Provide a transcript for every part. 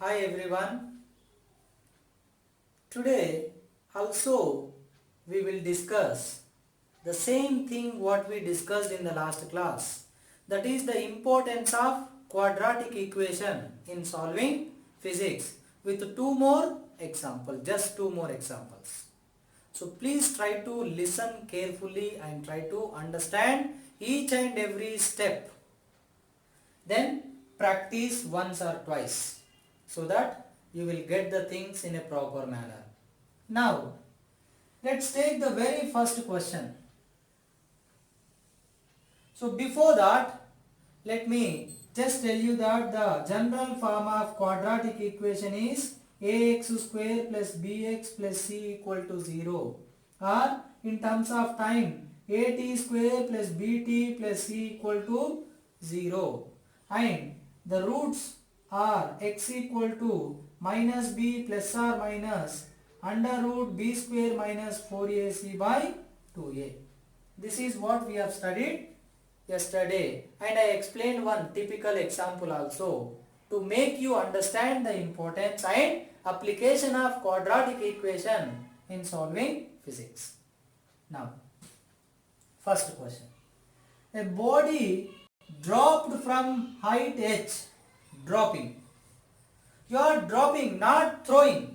Hi everyone. Today also we will discuss the same thing what we discussed in the last class. That is the importance of quadratic equation in solving physics with two more examples, just two more examples. So please try to listen carefully and try to understand each and every step. Then practice once or twice so that you will get the things in a proper manner. Now, let's take the very first question. So before that, let me just tell you that the general form of quadratic equation is ax square plus bx plus c equal to 0, or in terms of time at square plus bt plus c equal to 0, and the roots are x equal to minus b plus or minus under root b square minus 4ac by 2a. This is what we have studied yesterday, and I explained one typical example also to make you understand the importance and application of quadratic equation in solving physics. Now, first question. A body dropped from height h, dropping. You are dropping, not throwing.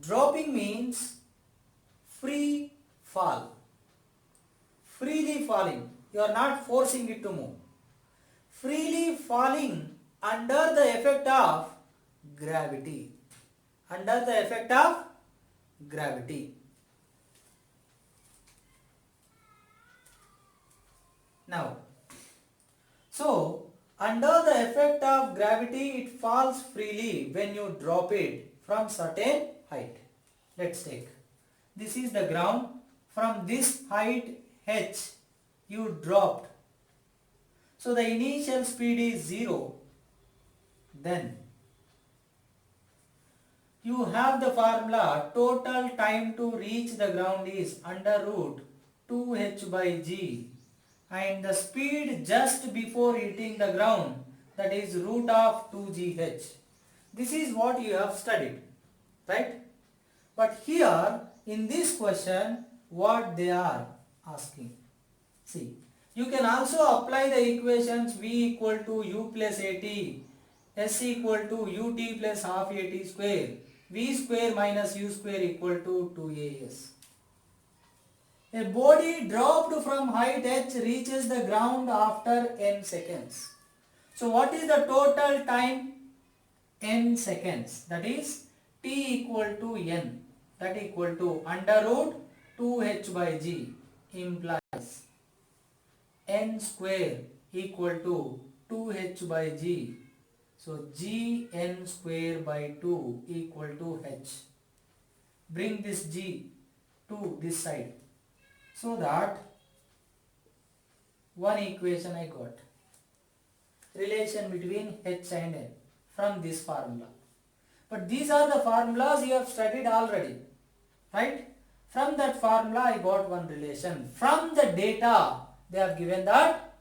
Dropping means free fall. Freely falling. You are not forcing it to move. Freely falling under the effect of gravity. Under the effect of gravity. Now, so under the effect of gravity it falls freely when you drop it from certain height. Let's take. This is the ground. From this height h you dropped. So the initial speed is 0. Then you have the formula total time to reach the ground is under root 2h by g, and the speed just before hitting the ground, that is root of 2gh. This is what you have studied, right? But here in this question what they are asking. See, you can also apply the equations v equal to u plus at, s equal to ut plus half at square, v square minus u square equal to 2as. A body dropped from height h reaches the ground after n seconds. So what is the total time? N seconds. That is t equal to n. That equal to under root 2h by g implies n square equal to 2h by g. So g n square by 2 equal to h. Bring this g to this side so that one equation I got. Relation between h and n from this formula. But these are the formulas you have studied already, right? From that formula I got one relation. From the data they have given that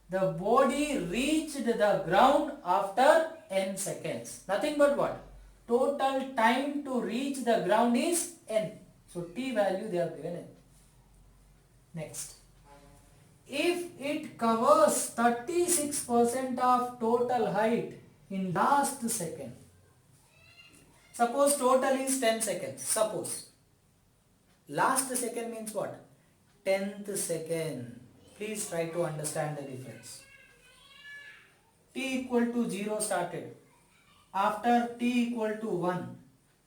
the body reached the ground after n seconds. Nothing but what? Total time to reach the ground is n. So t value they have given n. Next. If it covers 36% of total height in last second. Suppose total is 10 seconds. Suppose. Last second means what? 10th second. Please try to understand the difference. T equal to 0 started. After t equal to 1.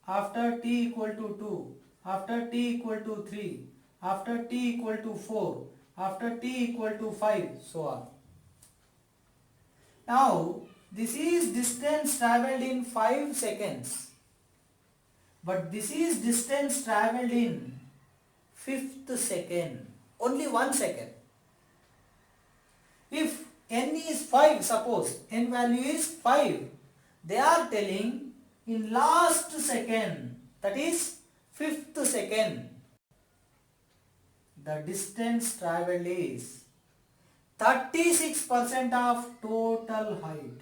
After t equal to 2. After t equal to 3. After t equal to 4. After t equal to 5. So on. Now, this is distance travelled in 5 seconds. But this is distance travelled in 5th second. Only 1 second. If n is 5, suppose n value is 5, they are telling in last second, that is 5th second, the distance travelled is 36% of total height.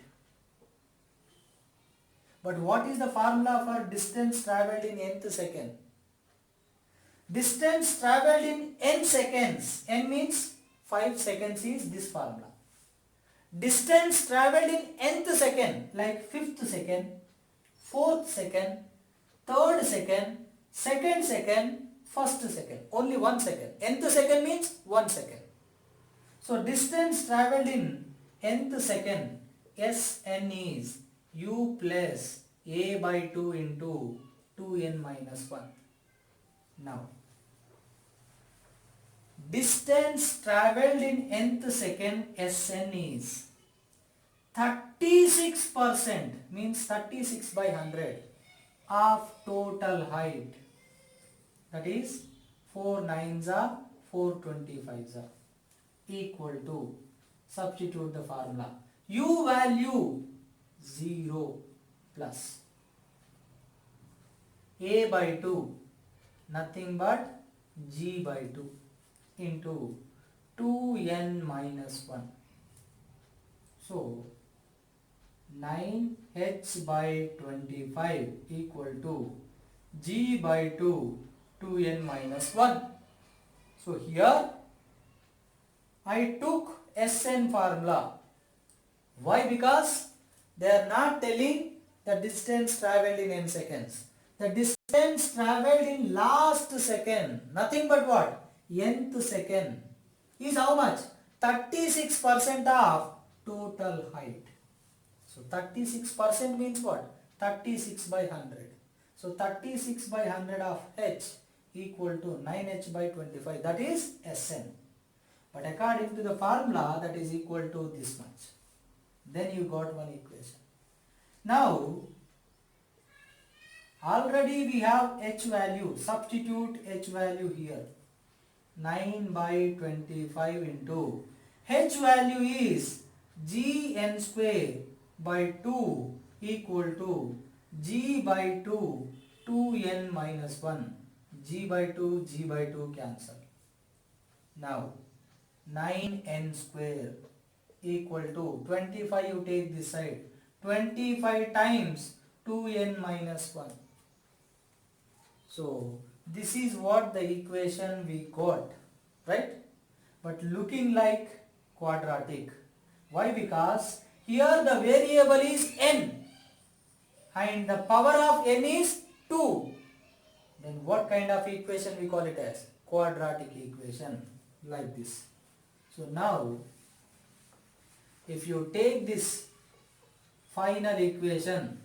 But what is the formula for distance travelled in nth second? Distance travelled in n seconds. N means 5 seconds is this formula. Distance travelled in nth second, like 5th second, 4th second, 3rd second, 2nd second, 1st second. Only 1 second. Nth second means 1 second. So distance travelled in nth second, Sn is u plus a by 2 into 2n minus 1. Now, distance travelled in nth second Sn is 36%, means 36 by 100 of total height. That is 4 9s are 425s are equal to, substitute the formula, u value 0 plus a by 2 nothing but g by 2 into 2n minus 1. So 9h by 25 equal to g by 2 2n minus 1. So here I took Sn formula. Why? Because they are not telling the distance travelled in n seconds. The distance travelled in last second, nothing but what? Nth second is how much? 36% of total height. So 36% means what? 36 by 100. So 36 by 100 of h equal to 9h by 25. That is Sn. But according to the formula, that is equal to this much. Then you got one equation. Now, already we have h value. Substitute h value here. 9 by 25 into h value is gn square by 2 equal to g by 2 2n minus 1. G by 2 cancel. Now 9n square equal to 25, you take this side, 25 times 2n minus 1. So this is what the equation we got, right? But looking like quadratic. Why? Because here the variable is n and the power of n is 2. Then what kind of equation we call it as? Quadratic equation, like this. So now if you take this final equation,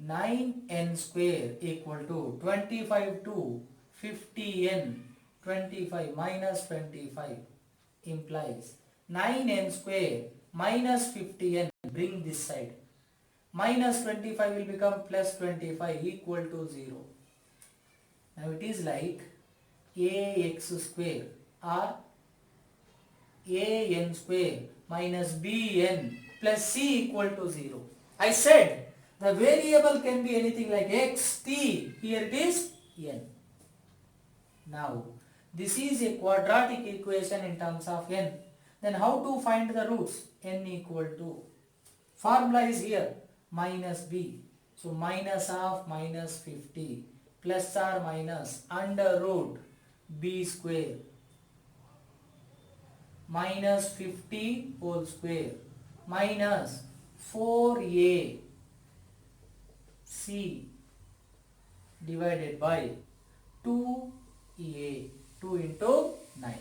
9n square equal to 25 to 50n, 25 minus 25 implies 9n square minus 50n, bring this side, minus 25 will become plus 25 equal to 0. Now it is like ax square or an square minus bn plus c equal to 0. I said the variable can be anything like x, t, here it is n. Now this is a quadratic equation in terms of n. Then how to find the roots? N equal to, formula is here, minus b. So minus of minus 50 plus or minus under root b square minus 50 whole square minus 4ac divided by 2a, 2 into 9.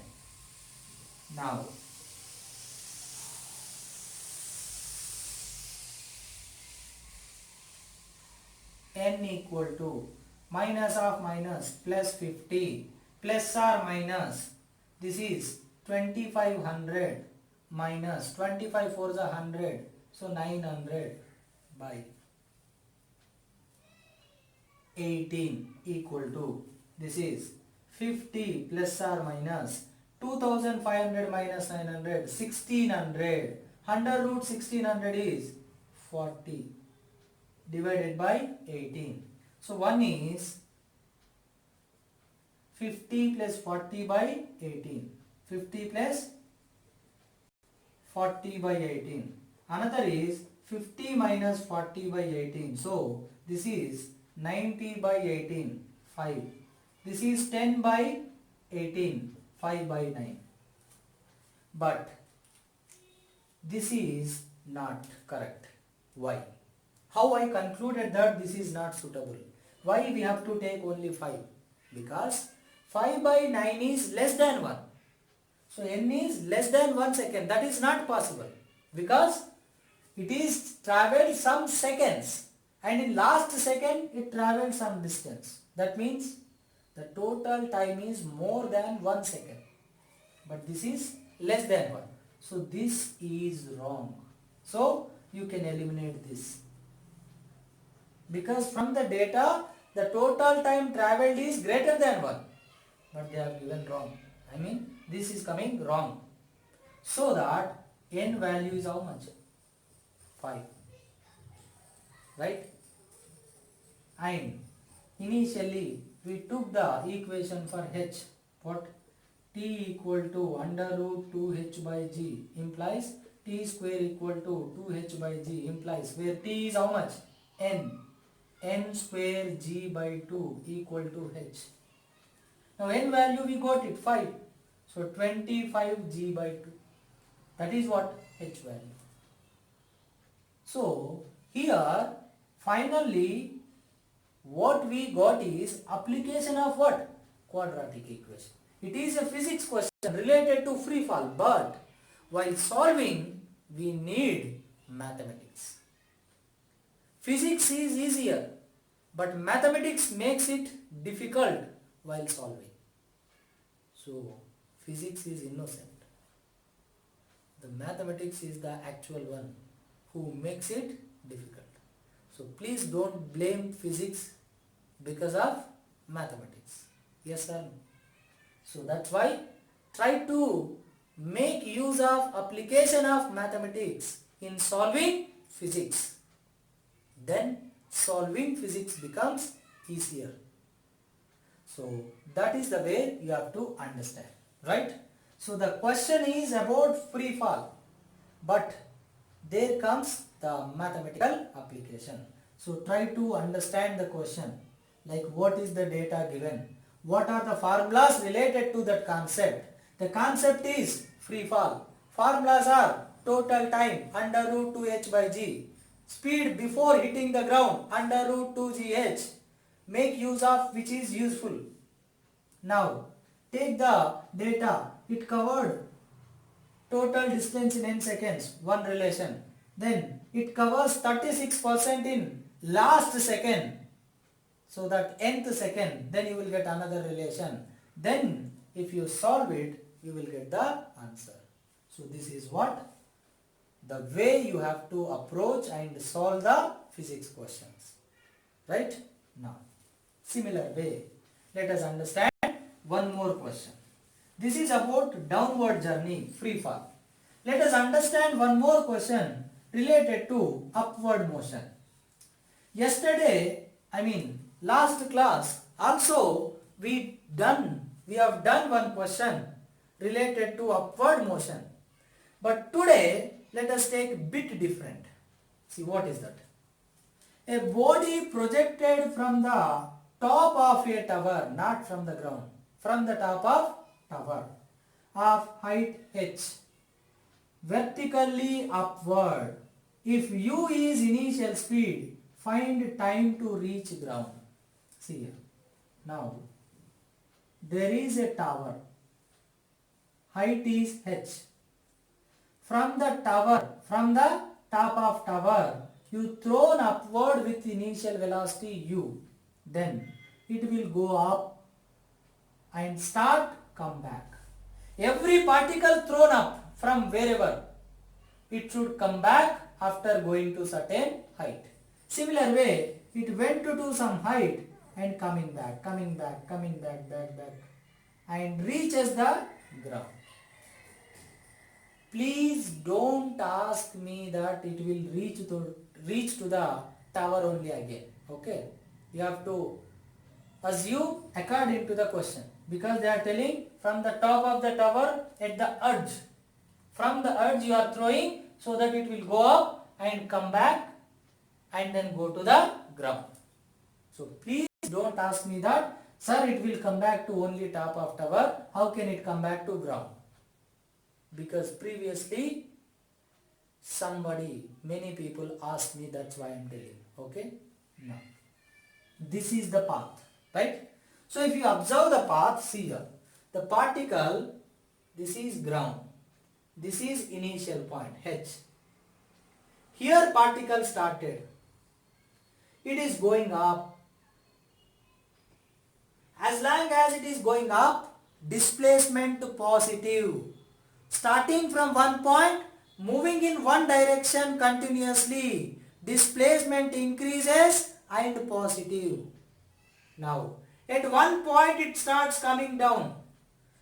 Now n equal to minus of minus plus 50 plus or minus, this is 2500 minus 25 4 is 100, so 900 by 18 equal to, this is 50 plus or minus 2500 minus 900, 1600, under root 1600 is 40 divided by 18. So 1 is 50 plus 40 by 18. 50 plus 40 by 18. Another is 50 minus 40 by 18. So this is 90 by 18, 5. This is 10 by 18, 5 by 9. But this is not correct. Why? How I concluded that this is not suitable? Why we have to take only 5? Because 5 by 9 is less than 1. So n is less than 1 second. That is not possible. Because it is travelled some seconds. And in last second it travelled some distance. That means the total time is more than 1 second. But this is less than 1. So this is wrong. So you can eliminate this. Because from the data, the total time travelled is greater than 1. But they are given wrong. I mean, this is coming wrong. So that n value is how much? 5. Right? And initially, we took the equation for h. What? T equal to under root 2h by g implies t square equal to 2h by g implies where t is how much? N. N square g by 2 equal to h. Now n value we got it 5. So 25 g by 2. That is what? H value. So here finally what we got is application of what? Quadratic equation. It is a physics question related to free fall, but while solving we need mathematics. Physics is easier, but mathematics makes it difficult while solving. So physics is innocent. The mathematics is the actual one who makes it difficult. So please don't blame physics because of mathematics. Yes or no? So that's why try to make use of application of mathematics in solving physics. Then solving physics becomes easier. So that is the way you have to understand. Right? So the question is about free fall. But there comes the mathematical application. So try to understand the question. Like what is the data given? What are the formulas related to that concept? The concept is free fall. Formulas are total time under root 2h by g. Speed before hitting the ground under root 2gh. Make use of which is useful. Now take the data. It covered total distance in n seconds, one relation. Then it covers 36% in last second. So that nth second, then you will get another relation. Then if you solve it, you will get the answer. So this is what? The way you have to approach and solve the physics questions. Right? Now, similar way, let us understand one more question. This is about downward journey, free fall. Let us understand one more question related to upward motion. Yesterday, last class also we have done one question related to upward motion. But today let us take bit different. See what is that? A body projected from the top of a tower, not from the ground, from the top of tower of height h, vertically upward. If u is initial speed, find time to reach ground. See here. Now, there is a tower. Height is h. From the tower, from the top of tower, you thrown upward with initial velocity u. Then it will go up and come back. Every particle thrown up from wherever, it should come back after going to certain height. Similar way, it went to some height and coming back, back and reaches the ground. Please don't ask me that it will reach to the tower only again. Okay? You have to assume according to the question, because they are telling from the top of the tower at the edge. From the edge you are throwing, so that it will go up and come back and then go to the ground. So please don't ask me that, sir, it will come back to only top of tower. How can it come back to ground? Because previously many people asked me, that's why I am telling. Okay? Now, this is the path, right? So if you observe the path, see here, the particle, this is ground, this is initial point, H. Here particle started, it is going up. As long as it is going up, displacement to positive. Starting from one point, moving in one direction continuously, displacement increases and positive. Now, at one point it starts coming down,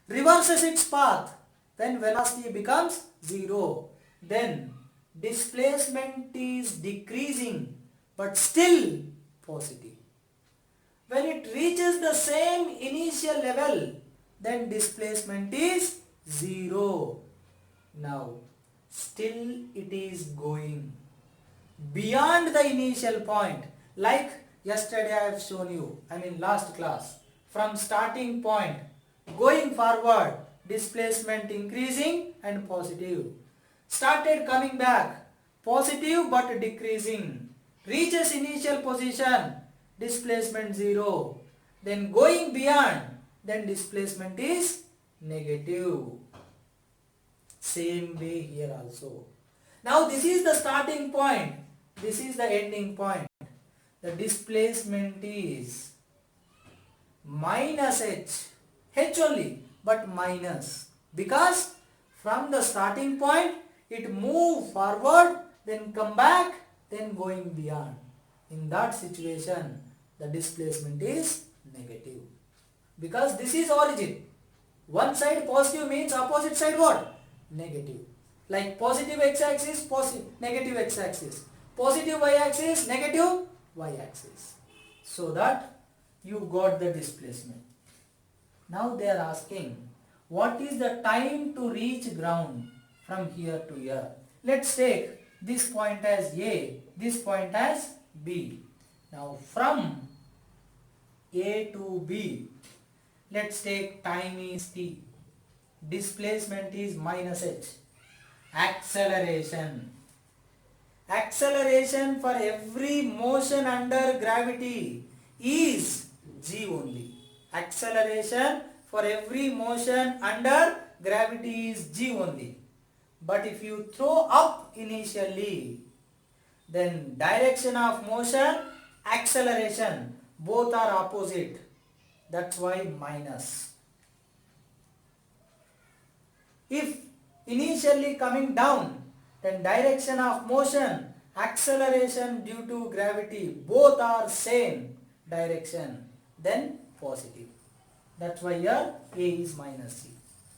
reverses its path, then velocity becomes 0. Then displacement is decreasing but still positive. When it reaches the same initial level, then displacement is 0. Now, still it is going beyond the initial point, like yesterday I have shown you, last class. From starting point, going forward, displacement increasing and positive. Started coming back, positive but decreasing. Reaches initial position, displacement 0. Then going beyond, then displacement is negative. Same way here also. Now this is the starting point, this is the ending point. The displacement is minus h only, but minus, because from the starting point it move forward, then come back, then going beyond. In that situation, the displacement is negative, because this is origin. One side positive means opposite side what? Negative. Like positive x-axis, negative x-axis. Positive y-axis, negative y-axis. So that you got the displacement. Now they are asking, what is the time to reach ground from here to here? Let's take this point as A, this point as B. Now from A to B, let's take time is t. Displacement is minus h. Acceleration. Acceleration for every motion under gravity is g only. Acceleration for every motion under gravity is g only. But if you throw up initially, then direction of motion, acceleration, both are opposite. That's why minus. If initially coming down, then direction of motion, acceleration due to gravity, both are same direction, then positive. That's why here A is minus G.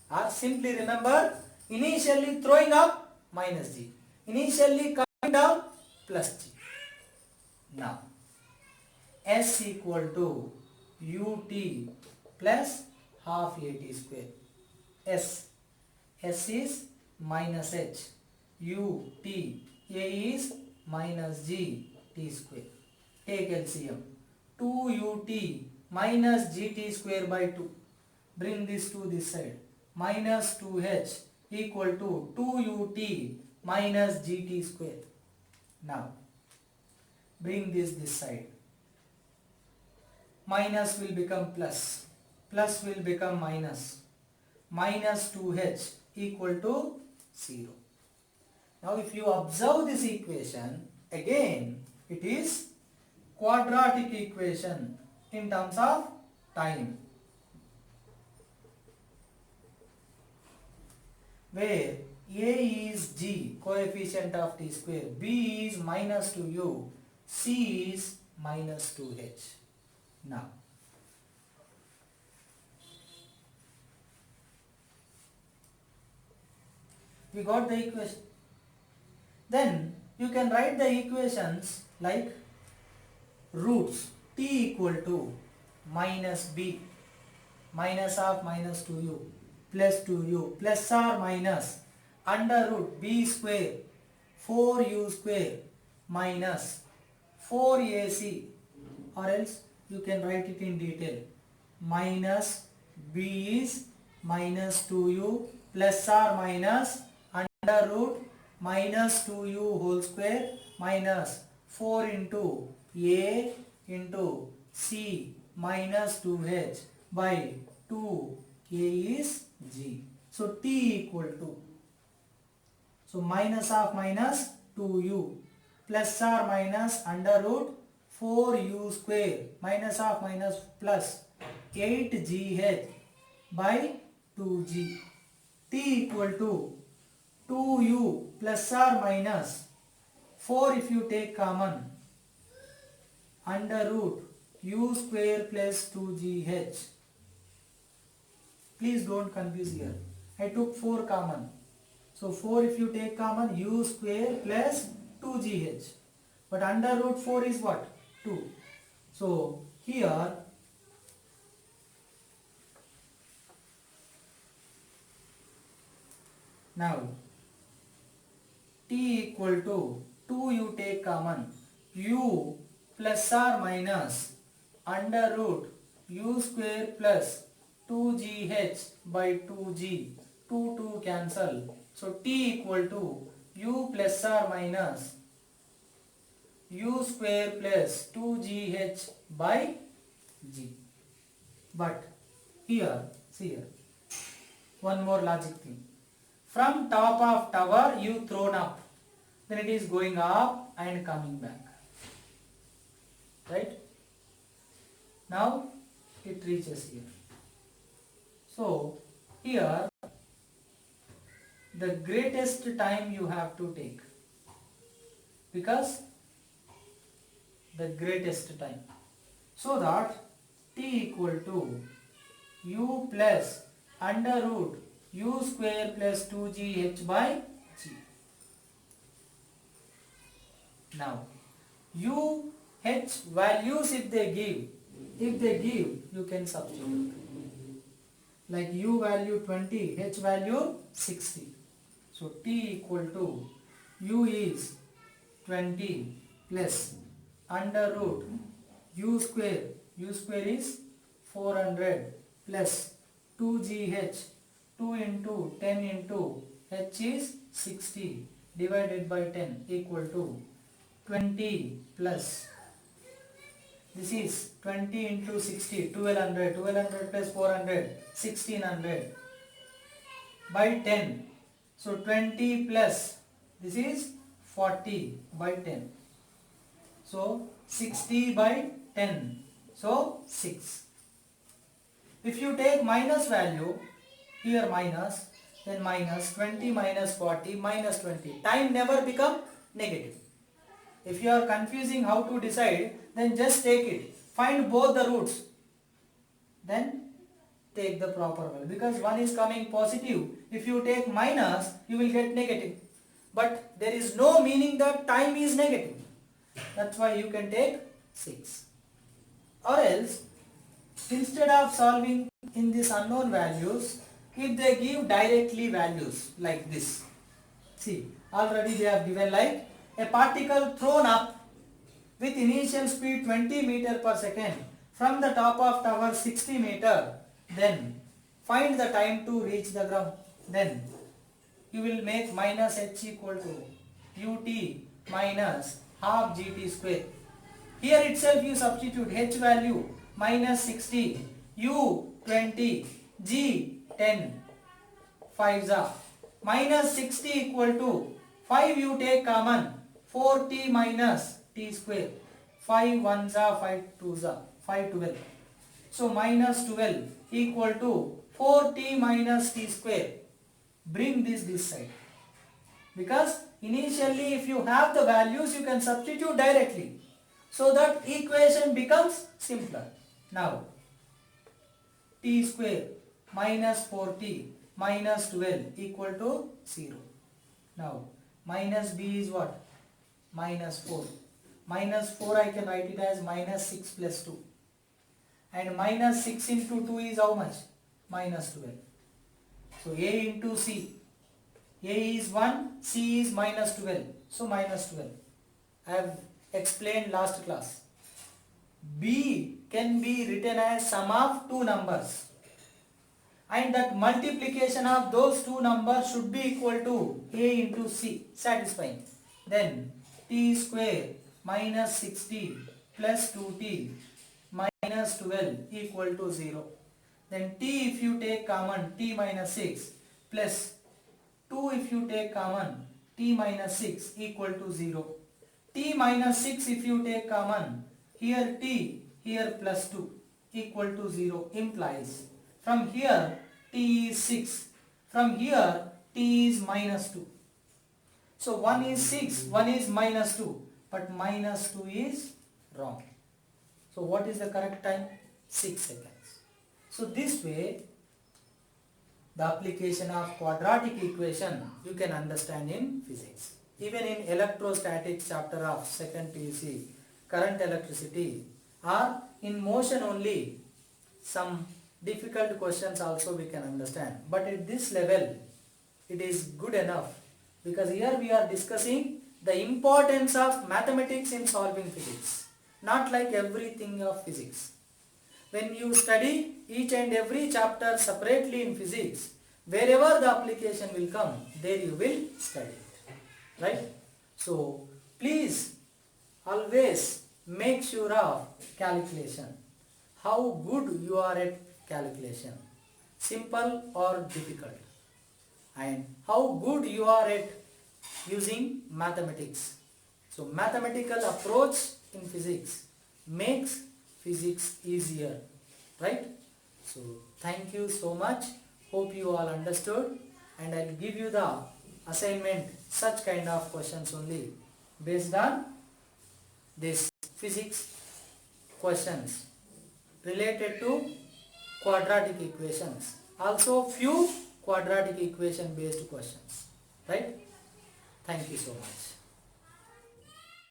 Or simply remember, initially throwing up, minus G. Initially coming down, plus G. Now, S equal to ut plus half at square. S is minus h. ut, A is minus g t square. Take LCM. 2 ut minus gt square by 2. Bring this to this side. Minus 2h equal to 2 ut minus gt square. Now, bring this side. Minus will become plus. Plus will become minus. Minus 2h equal to 0. Now if you observe this equation, again it is quadratic equation in terms of time, where A is g, coefficient of t square, B is minus 2u, C is minus 2h. Now, we got the equation. Then you can write the equations like roots t equal to minus b, minus of minus 2u plus 2u plus or minus under root b square 4u square minus 4ac, or else you can write it in detail. Minus b is minus 2u plus or minus under root minus 2u whole square minus 4 into a into c minus 2h by 2a is g. So t equal to, so minus of minus 2u plus or minus under root 4u square minus of minus plus 8gh by 2g. T equal to 2u plus or minus 4 if you take common under root u square plus 2gh. Please don't confuse here. I took 4 common. So 4 if you take common, u square plus 2gh. But under root 4 is what? 2. So here now t equal to 2 you take common, u plus or minus under root u square plus 2gh by 2g, 2 cancel. So t equal to u plus or minus u square plus 2gh by g. But here, see here, one more logic thing. From top of tower you thrown up, then it is going up and coming back. Right? Now it reaches here. So here the greatest time you have to take, because the greatest time, so that t equal to u plus under root u square plus 2gh by g. Now u h values if they give you can substitute, like u value 20, h value 60. So t equal to u is 20 plus under root u square is 400 plus 2gh, 2 into 10 into h is 60 divided by 10 equal to 20 plus, this is 20 into 60, 1200, 1200 plus 400, 1600 by 10. So 20 plus, this is 40 by 10. So 60 by 10. So 6. If you take minus value, here minus, then minus 20 minus 40 minus 20. Time never become negative. If you are confusing how to decide, then just take it. Find both the roots. Then take the proper value. Because one is coming positive. If you take minus, you will get negative. But there is no meaning that time is negative. That's why you can take 6. Or else, instead of solving in these unknown values, if they give directly values like this. See, already they have given like a particle thrown up with initial speed 20 meter per second from the top of tower 60 meter. Then find the time to reach the ground. Then you will make minus h equal to ut minus half gt square. Here itself you substitute h value minus 60, u 20, g 10, 5 are minus 60 equal to 5 you take common, 4t minus t square, 5 1s are 5 2s are 5 12. So minus 12 equal to 4t minus t square. Bring this side. Because initially if you have the values you can substitute directly. So that equation becomes simpler. Now t square minus 4t minus 12 equal to 0. Now minus b is what? Minus 4. Minus 4 I can write it as minus 6 plus 2. And minus 6 into 2 is how much? Minus 12. So a into c A is 1, C is minus 12. So minus 12. I have explained last class. B can be written as sum of two numbers. And that multiplication of those two numbers should be equal to A into C. Satisfying. Then T square minus 60 plus 2T minus 12 equal to 0. Then T if you take common, T minus 6 plus 2 if you take common, T minus 6 equal to 0. T minus 6 if you take common, here T, here plus 2 equal to 0 implies from here T is 6, from here T is minus 2. So 1 is 6, 1 is minus 2, but minus 2 is wrong. So what is the correct time? 6 seconds. So this way the application of quadratic equation you can understand in physics. Even in electrostatics chapter of 2nd PUC, current electricity, or in motion only, some difficult questions also we can understand. But at this level it is good enough, because here we are discussing the importance of mathematics in solving physics, not like everything of physics. When you study each and every chapter separately in physics, wherever the application will come, there you will study it, right? So please always make sure of calculation. How good you are at calculation, simple or difficult, and how good you are at using mathematics. So mathematical approach in physics makes physics easier, right? So thank you so much. Hope you all understood, and I'll give you the assignment, such kind of questions only based on this physics questions related to quadratic equations. Also few quadratic equation based questions, right? Thank you so much.